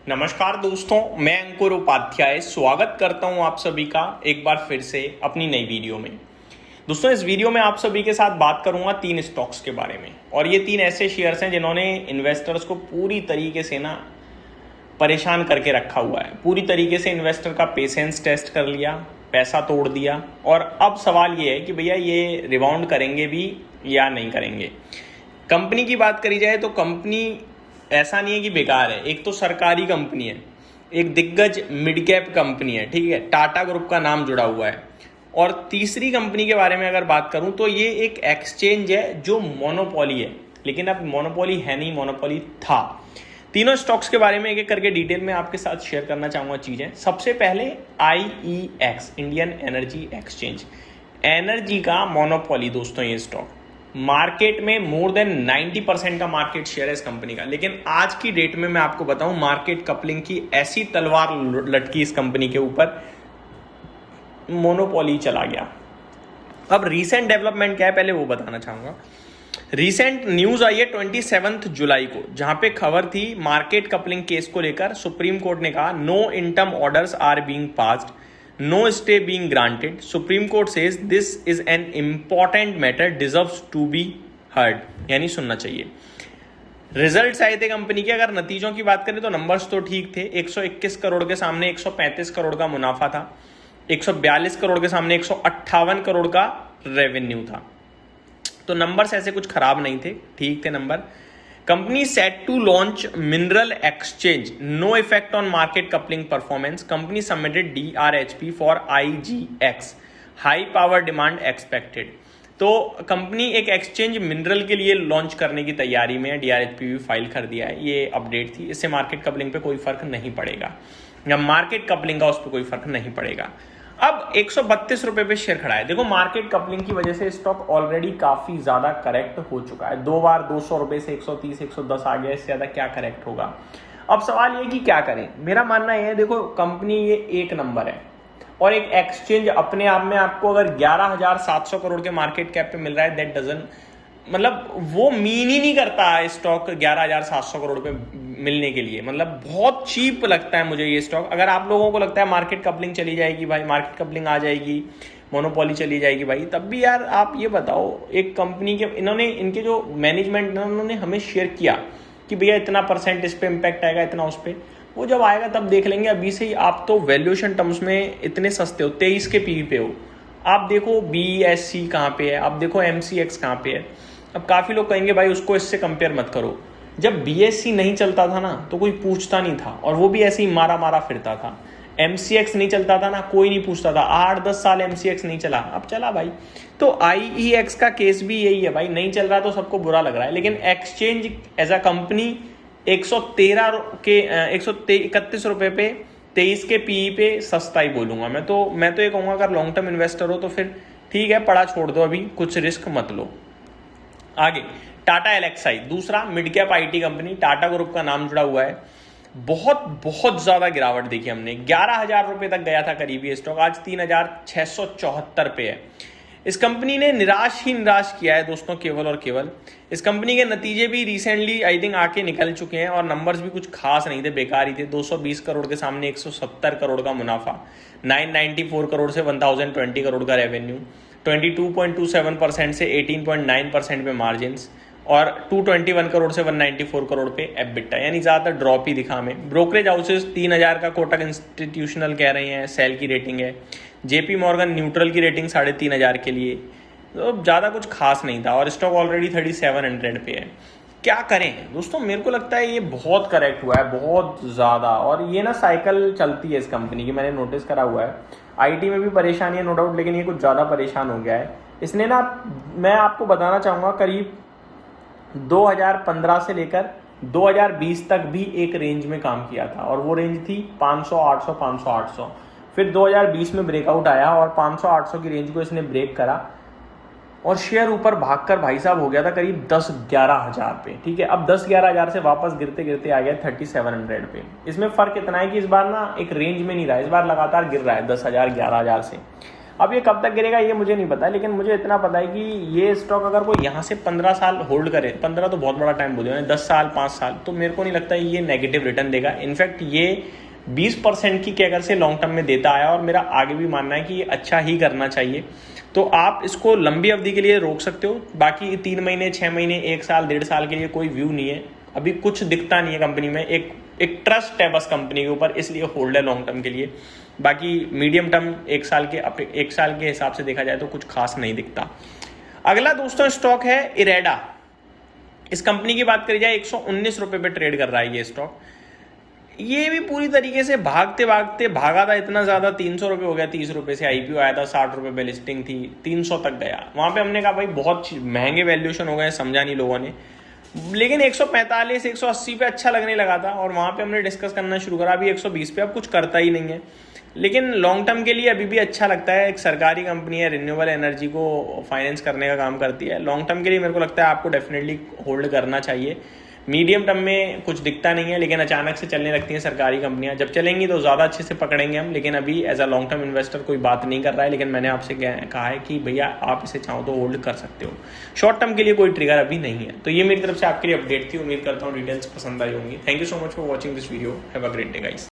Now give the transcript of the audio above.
नमस्कार दोस्तों, मैं अंकुर उपाध्याय स्वागत करता हूं आप सभी का एक बार फिर से अपनी नई वीडियो में। दोस्तों, इस वीडियो में आप सभी के साथ बात करूंगा 3 स्टॉक्स के बारे में और ये 3 ऐसे शेयर्स हैं जिन्होंने इन्वेस्टर्स को पूरी तरीके से परेशान करके रखा हुआ है। पूरी तरीके से इन्वेस्टर का पेशेंस टेस्ट कर लिया, पैसा तोड़ दिया और अब सवाल ये है कि भैया ये रिबाउंड करेंगे भी या नहीं करेंगे। कंपनी की बात करी जाए तो कंपनी ऐसा नहीं है कि बेकार है। एक तो सरकारी कंपनी है, एक दिग्गज मिड कैप कंपनी है, ठीक है, टाटा ग्रुप का नाम जुड़ा हुआ है। और तीसरी कंपनी के बारे में अगर बात करूं तो ये एक एक्सचेंज है जो मोनोपोली है, लेकिन अब मोनोपोली है नहीं, मोनोपोली था। तीनों स्टॉक्स के बारे में एक एक करके डिटेल में आपके साथ शेयर करना चाहूंगा चीजें। सबसे पहले IEX, Indian energy exchange, energy का मोनोपोली दोस्तों। ये स्टॉक मार्केट में मोर देन 90% का मार्केट शेयर है इस कंपनी का। लेकिन आज की डेट में मैं आपको बताऊं, मार्केट कपलिंग की ऐसी तलवार लटकी इस कंपनी के ऊपर, मोनोपोली चला गया। अब रीसेंट डेवलपमेंट क्या है पहले वो बताना चाहूंगा। रीसेंट न्यूज आई है 27 जुलाई को, जहां पे खबर थी मार्केट कपलिंग केस को लेकर सुप्रीम कोर्ट ने कहा no interim orders are being passed, no stay being granted. Supreme Court says this is an important matter, deserves to be heard. यानी सुनना चाहिए। रिजल्ट्स आए थे कंपनी के, अगर नतीजों की बात करें तो नंबर्स तो ठीक थे। 121 करोड़ के सामने 135 करोड़ का मुनाफा था, 142 करोड़ के सामने 158 करोड़ का रेवेन्यू था। तो नंबर्स ऐसे कुछ खराब नहीं थे, ठीक थे number. Company set to launch mineral exchange, no effect on market coupling performance. Company submitted DRHP for IGX, high power demand expected. तो कंपनी एक एक्सचेंज मिनरल के लिए लॉन्च करने की तैयारी में है, DRHP भी फाइल कर दिया है। ये अपडेट थी, इससे मार्केट कपलिंग पे कोई फर्क नहीं पड़ेगा, या मार्केट कपलिंग का उस पर कोई फर्क नहीं पड़ेगा। अब 132 रुपए पे शेयर खड़ा है। देखो, मार्केट कपलिंग की वजह से स्टॉक ऑलरेडी काफी ज्यादा करेक्ट हो चुका है। 2 बार 200 रुपए से 130 110 आ गया, इससे ज्यादा क्या करेक्ट होगा। अब सवाल ये कि क्या करें। मेरा मानना यह है, देखो कंपनी ये एक नंबर है और एक एक्सचेंज अपने आप में आपको अगर 11,700 करोड़ के मार्केट कैप पे मिल रहा है, दैट डजंट, मतलब वो मीन ही नहीं करता स्टॉक 11,700 करोड़ पे मिलने के लिए। मतलब बहुत चीप लगता है मुझे ये स्टॉक। अगर आप लोगों को लगता है मार्केट कपलिंग चली जाएगी भाई, मार्केट कपलिंग आ जाएगी, मोनोपोली चली जाएगी भाई, तब भी यार आप ये बताओ, एक कंपनी के इनके जो मैनेजमेंट उन्होंने हमें शेयर किया कि भैया इतना % इस पे इम्पैक्ट आएगा, इतना उस पर, वो जब आएगा तब देख लेंगे। अभी से ही आप तो वैल्यूएशन टर्म्स में इतने सस्ते हो, 23 के PE पे हो। आप देखो BSE कहाँ पे है, आप देखो MCX कहाँ पे है। अब काफी लोग कहेंगे भाई उसको इससे कंपेयर मत करो। जब BSE नहीं चलता था ना तो कोई पूछता नहीं था, और वो भी ऐसे ही मारा मारा फिरता था। MCX नहीं चलता था ना, कोई नहीं पूछता था। 8-10 साल MCX नहीं चला, अब चला भाई। तो IEX का केस भी यही है भाई, नहीं चल रहा तो सबको बुरा लग रहा है। लेकिन एक्सचेंज एज अ कंपनी 131 रुपए पे 23 के PE पे सस्ता ही बोलूंगा मैं तो ये कहूंगा, अगर लॉन्ग टर्म इन्वेस्टर हो तो फिर ठीक है, पड़ा छोड़ दो, अभी कुछ रिस्क मत लो। आगे टाटा LXI, दूसरा mid cap IT company, Tata group का नाम जुड़ा हुआ है। बहुत ज्यादा गिरावट देखी हमने, 11,000 रुपए तक गया था करीब ये स्टॉक, आज 3,674 पे है। इस कंपनी ने निराश किया है दोस्तों, केवल और केवल। इस कंपनी के नतीजे भी रिसेंटली आई थिंक आके निकल चुके हैं और नंबर्स भी कुछ खास नहीं थे, बेकार ही थे। 220 करोड़ के सामने 170 करोड़ का मुनाफा, 994 करोड़ से 1020 करोड़ का रेवेन्यू, 22.27% से 18.9% पे मार्जिन, और 221 करोड़ से 194 करोड़ पे एबिटा, यानी ज़्यादातर ड्रॉप ही दिखा हमें। ब्रोकरेज हाउसेस 3,000 का कोटक इंस्टीट्यूशनल कह रहे हैं सेल की रेटिंग है, JP मॉर्गन न्यूट्रल की रेटिंग 3,500 के लिए, तो ज़्यादा कुछ खास नहीं था। और स्टॉक ऑलरेडी 3700 पे है। क्या करें दोस्तों, मेरे को लगता है ये बहुत करेक्ट हुआ है, बहुत ज़्यादा। और ये साइकिल चलती है इस कंपनी की, मैंने नोटिस करा हुआ है। IT में भी परेशानी है नो डाउट, लेकिन ये कुछ ज़्यादा परेशान हो गया है इसने मैं आपको बताना चाहूँगा, करीब 2015 से लेकर 2020 तक भी एक रेंज में काम किया था, और वो रेंज थी 500 800 500 800। फिर 2020 में ब्रेकआउट आया और 500 800 की रेंज को इसने ब्रेक करा और शेयर ऊपर भागकर भाई साहब हो गया था करीब 10-11 हज़ार पे, ठीक है। अब 10-11 हज़ार से वापस गिरते गिरते आ गया 3700 पे। इसमें फर्क इतना है कि इस बार एक रेंज में नहीं रहा, इस बार लगातार गिर रहा है 10,000 11,000 से। अब ये कब तक गिरेगा ये मुझे नहीं पता, लेकिन मुझे इतना पता है कि ये स्टॉक अगर कोई यहाँ से 15 साल होल्ड करे, 15 तो बहुत बड़ा टाइम बोल दिया, 10 साल 5 साल, तो मेरे को नहीं लगता ये नेगेटिव रिटर्न देगा। इनफैक्ट ये 20% की कैगर से लॉन्ग टर्म में देता आया और मेरा आगे भी मानना है कि ये अच्छा ही करना चाहिए। तो आप इसको लंबी अवधि के लिए रोक सकते हो, बाकी 3 महीने 6 महीने 1 साल 1.5 साल के लिए कोई व्यू नहीं है, अभी कुछ दिखता नहीं है कंपनी में, एक ट्रस्ट है बस कंपनी के ऊपर, इसलिए होल्ड है लॉन्ग टर्म के लिए। बाकी मीडियम टर्म 1 साल के हिसाब से देखा जाए तो कुछ खास नहीं दिखता। अगला दोस्तों स्टॉक है इरेडा। इस कंपनी की बात करी जाए 119 रुपये पे ट्रेड कर रहा है ये स्टॉक। ये भी पूरी तरीके से भागते भागते भागा था इतना ज्यादा, 300 रुपये हो गया, 30 रुपये से आईपीओ आया था, 60 रुपये पे लिस्टिंग थी, 300 तक गया। वहां पे हमने कहा भाई बहुत महंगे वैल्यूएशन हो गए, समझा नहीं लोगों ने, लेकिन 145 180 पे अच्छा लगने लगा था और वहां पे हमने डिस्कस करना शुरू करा। अभी 120 पे अब कुछ करता ही नहीं है, लेकिन लॉन्ग टर्म के लिए अभी भी अच्छा लगता है। एक सरकारी कंपनी है, रिन्यूएबल एनर्जी को फाइनेंस करने का काम करती है। लॉन्ग टर्म के लिए मेरे को लगता है आपको डेफिनेटली होल्ड करना चाहिए। मीडियम टर्म में कुछ दिखता नहीं है, लेकिन अचानक से चलने लगती हैं सरकारी कंपनियां, जब चलेंगी तो ज़्यादा अच्छे से पकड़ेंगे हम, लेकिन अभी as a long term investor कोई बात नहीं कर रहा है। लेकिन मैंने आपसे कहा है कि भैया आप इसे चाहो तो होल्ड कर सकते हो, शॉर्ट टर्म के लिए कोई ट्रिगर अभी नहीं है। तो ये मेरी तरफ से आपके लिए अपडेट थी, उम्मीद करता हूँ डिटेल्स पसंद आई होंगी। Thank you so much for watching this video, have a great day guys.